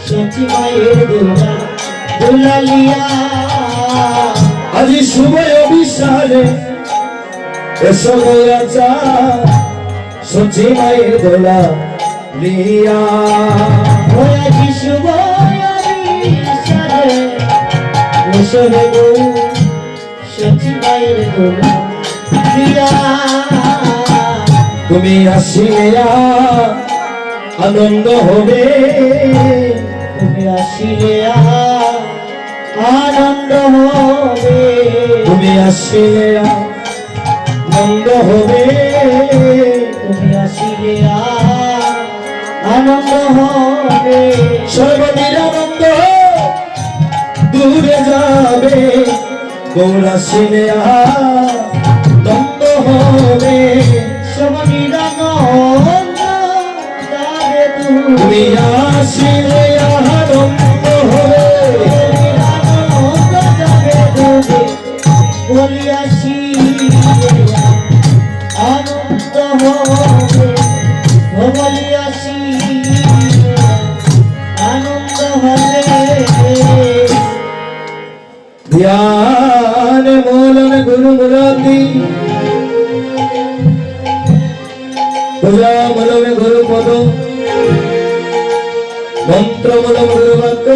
সচি মায়ের দোলা দুলালিয়া আজি শুভ অভিসারে এসো রাজা সচি মায়ের দোলা লিয়া আজি শুভ অভিসারে এসো রে গো সচি মায়ের দোলা লিয়া তুমি আসিলে আনন্দ হবে তুমি আসিলে আনন্দ হবে তুমি আসিলে আনন্দ হবে তুমি আসিলে আনন্দ হবে সর্বদিন আনন্দ দূরে যাবে গৌর আসিলে আনন্দ হবে সবনির আনন্দ যাবে তুমি আসিলে আনন্দ হবে আনন্দ যাবে তুমি বলি আসিলে আনন্দ হবে বলি আসিলে আনন্দ হবে ध्यान मूलन गुरु मुरारी पूजा मूल में गुरु पद मंत्र मूल गुरु वाक्य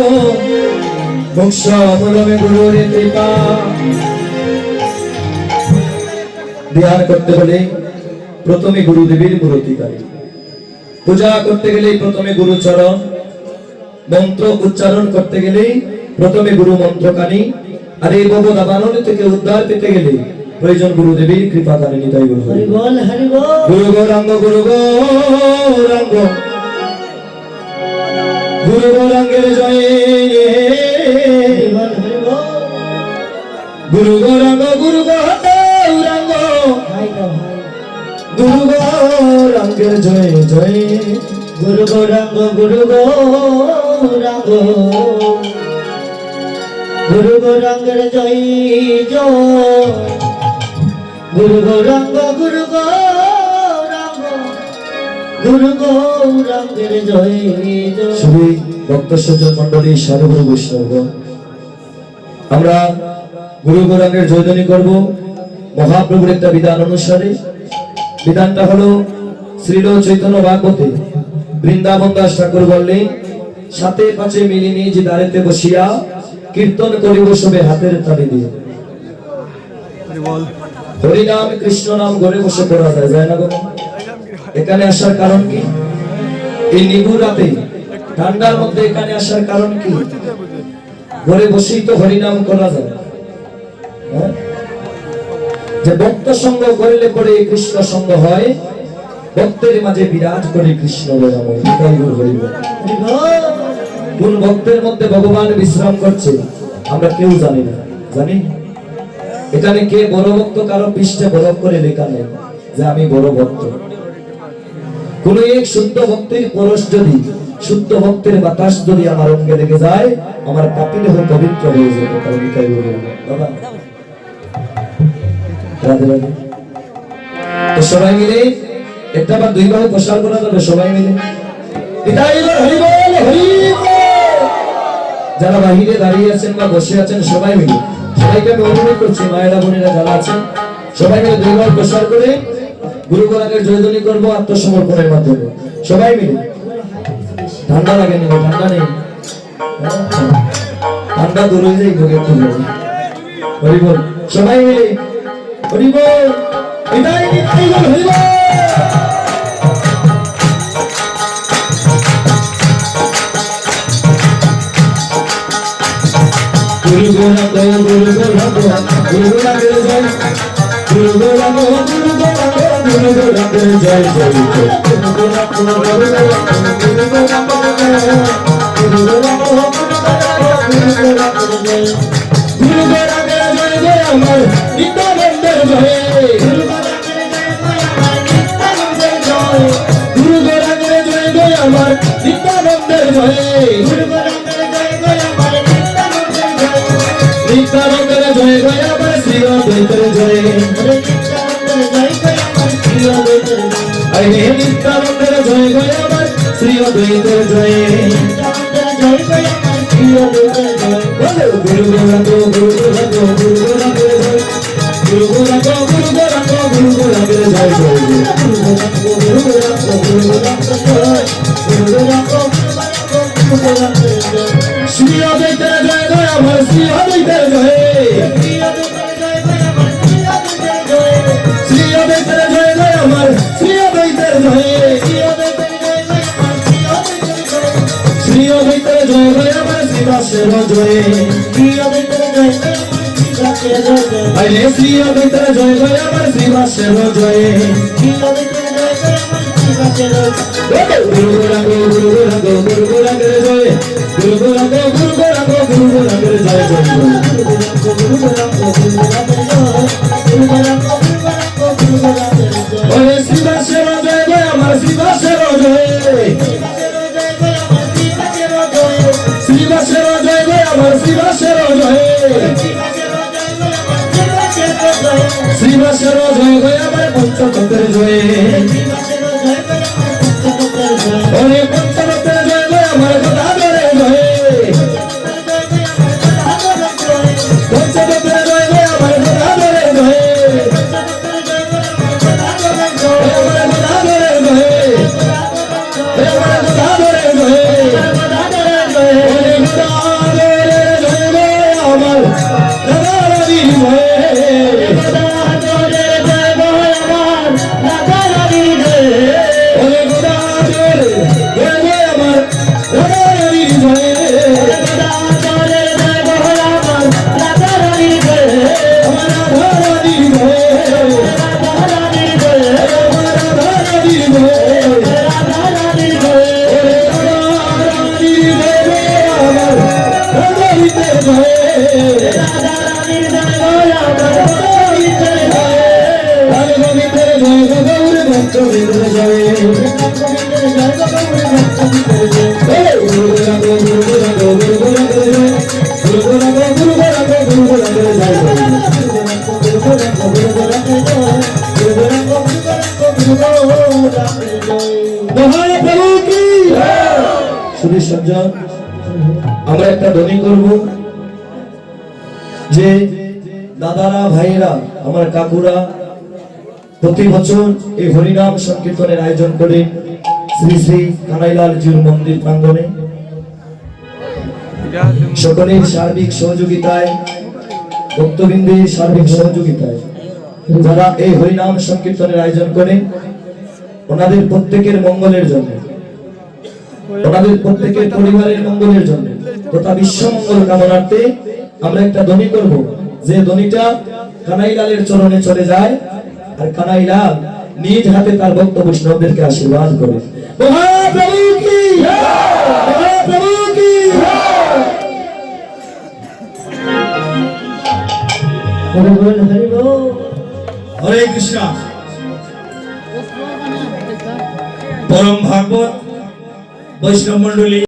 मोक्ष मूल में गुरु कृपा ध्यान करते हले प्रथमे गुरुदेवेर मूर्तिकारी पूजा करते गेले प्रथमे गुरु चरण मंत्र उच्चारण करते गेले प्रथमे गुरु मंत्रकानी আর এই ভব দাবানল থেকে উদ্ধার পেতে গেলে প্রয়োজন গুরুদেবের কৃপা কারণে তাই গুরু হরি বল গুরু গৌরাঙ্গ গুরু গৌরাঙ্গ গুরু গৌরাঙ্গের জয় গুরু গৌরাঙ্গ গুরু গৌরাঙ্গ গুরু গৌরাঙ্গের জয় জয় গুরু গৌরাঙ্গ গুরু গৌরাঙ্গ গুরু গৌরাঙ্গের জয় জয় গুরু গৌরাঙ্গ গুরু গৌরাঙ্গ গুরু গৌরাঙ্গের জয় জয় শ্রী ভক্ত সজ্জন মণ্ডলী সাধুগুরু বৈষ্ণবগণ আমরা গুরু গৌরাঙ্গের জয়ধ্বনি করব মহাপ্রভুর একটা বিধান অনুসারে বিধানটা হলো শ্রীল চৈতন্য ভাগবতে বৃন্দাবন দাস ঠাকুর বললেন সাথে পাঁচে মিলিনি যে দাঁড়িতে বসিয়া কীর্তন করিব সবে হাতের তালি দিয়ে হরি নাম কৃষ্ণ নাম ঘরে বসে করা যায় না গো এখানে আসার কারণ কি এই নিগুড় রাতে ঠান্ডার মধ্যে এখানে আসার কারণ কি ঘরে বসেই তো হরি নাম করা যায় যে ভক্ত সঙ্গ করলে পরে কৃষ্ণ সঙ্গ হয় ভক্তের মাঝে বিরাজ করে কৃষ্ণ নাম হরি বল কোন ভক্তের মধ্যে ভগবান বিশ্রাম করছে আমরা কেউ জানি না জানি এখানে কে বড় ভক্ত কারো পৃষ্ঠে বরফ করে লেখা নেই যে আমি বড় ভক্ত কোন এক শুদ্ধ ভক্তের পরশ যদি শুদ্ধ ভক্তের বাতাস যদি আমার অঙ্গে লেগে যায় আমার পাপী দেহ পবিত্র হয়ে যাবে তাই নিতাই বলবো বাবা রাধে রাধে তো সবাই মিলে একটা বা দুইবার প্রসার করা যাবে সবাই মিলে নিতাই বল হরি বল হরি বল যারা বাহিরে দাঁড়িয়ে আছেন বা বসে আছেন সবাই মিলে সবাইকে আমি অনুরোধ করছি মায়েরা বোনেরা যারা আছেন সবাই মিলে দুইবার প্রসার করে গুরু গৌরাঙ্গের জয়ধ্বনি করবো আত্মসমর্পণের মাধ্যমে সবাই মিলে ঠান্ডা লাগে না ঠান্ডা নেই ঠান্ডা দূর হয়ে যায় ভোগের তো হরি বল সবাই মিলে হরি বল নিতাই নিতাই বল হরি বল গুরু গৌরাঙ্গ গুরু গৌরাঙ্গ গুরু গৌরাঙ্গের জয় গুরু গৌরাঙ্গ গুরু গৌরাঙ্গ গুরু গৌরাঙ্গের জয় জয় গুরু গৌরাঙ্গ গুরু গৌরাঙ্গ গুরু গৌরাঙ্গ গুরু গৌরাঙ্গ গুরু গৌরাঙ্গের জয় গুরু গৌরাঙ্গের জয় জয় আমার নিত্যানন্দের জয় গুরু গৌরাঙ্গের জয় জয় আমার নিত্যানন্দের জয় নিত্যানন্দের জয় জয় আমার শ্রী অদ্বৈতের জয় আরে নিত্যানন্দের জয় জয় আমার শ্রী অদ্বৈতের জয় জয় জয় আমার প্রিয় দৈতের জয় বলো গুরু গোরাঙ্গ গুরু গোরাঙ্গ গুরু গোরাঙ্গের জয় গুরু গোরাঙ্গ গুরু গোরাঙ্গ গুরু গোরাঙ্গের জয় জয় গুরু গোরাঙ্গ গুরু গোরাঙ্গ গুরু গোরাঙ্গ জয় গুরু গোরাঙ্গ গুরু গোরাঙ্গ জয় শ্রী অদ্বৈতের জয় জয় আমার শ্রী অদ্বৈতের জয় প্রিয় দৈতের জয় জয় আমার প্রিয় দৈতের জয় শ্রী অদ্বৈতের জয় জয় আমার শ্রী অদ্বৈতের জয় প্রিয় দৈতের জয় জয় আমার প্রিয় দৈতের জয় শ্রী অদ্বৈতের জয় জয় আমার শ্রীবাসের জয় প্রিয় দৈতের জয় জয় আমার শ্রীবাসের জয় আরে শ্রী অদ্বৈতের জয় জয় আমার শ্রীবাসের জয় প্রিয় দৈতের জয় জয় আমার শ্রীবাসের জয় গুরু গোরাঙ্গ গুরু গোরাঙ্গ গুরু গোরাঙ্গের জয় গুরু গোরাঙ্গ গুরু গোরাঙ্গ গুরু গোরাঙ্গের জয় জয় গুরু গোরাঙ্গ গুরু গোরাঙ্গ জয় গুরু গোরাঙ্গ গুরু গোরাঙ্গ গুরু গোরাঙ্গের জয় ওরে শ্রীবাসের জয় জয় আমার শ্রীবাসের জয় শ্রীবাসের জয় জয় আমার শ্রীবাসের জয় শ্রীবাসের জয় জয় আমার শ্রীবাসের জয় শ্রীবাসের জয় জয় আমার শ্রীবাসের জয় শ্রীবাসের জয় জয় আমার পঞ্চতত্ত্বের জয় শ্রীবাসের জয় জয় আমার পঞ্চতত্ত্বের জয় ওরে পঞ্চতত্ত্বের জয় জয় আমার গদাধরের জয় পঞ্চতত্ত্বের জয় জয় আমার গদাধরের জয় আমার গদাধরের জয় আমার গদাধরের জয় ওরে গদাধরের জয় জয় আমার গদাধরের জয় ওরে গদাধর জয় জয় আমার গদাধরের জয় আমার রাধারানীর জয় আমার রাধারানীর জয় ওরে রাধারানীর জয় জয় আমার রাধারিতের জয় রাধা গোবিন্দের জয় গৌর ভক্তবৃন্দের জয় গুরু গোরাঙ্গ গুরু গোরাঙ্গ গুরু গোরাঙ্গের জয় গুরু গোরাঙ্গ গুরু গোরাঙ্গ গুরু গোরাঙ্গের জয় মহাপ্রভু কি শুধু সজ্জন আমরা একটা ধ্বনি করব যে দাদারা ভাইরা আমার কাকুরা প্রতি বছর এই হরিনাম সংকীর্তনের আয়োজন করে শ্রী শ্রী কানাইলাল জিউর মন্দির প্রাঙ্গণে সকলের সার্বিক সহযোগিতায় ভক্তবৃন্দের সার্বিক সহযোগিতায় যারা এই হরিনাম সংকীর্তনের আয়োজন করে ওনাদের প্রত্যেকের মঙ্গলের জন্য ওনাদের প্রত্যেকের পরিবারের মঙ্গলের জন্য তথা বিশ্ব মঙ্গল কামনার্থে আমরা একটা ধ্বনি করব যে ধ্বনিটা কানাইলালের চরণে চলে যায় আর কানাইলাল নিজ হাতে তার ভক্ত বৈষ্ণবদেরকে আশীর্বাদ করে মহাপ্রভু কি মহাপ্রভু কি হরে কৃষ্ণ পরম ভাগবত বৈষ্ণব মন্ডলী।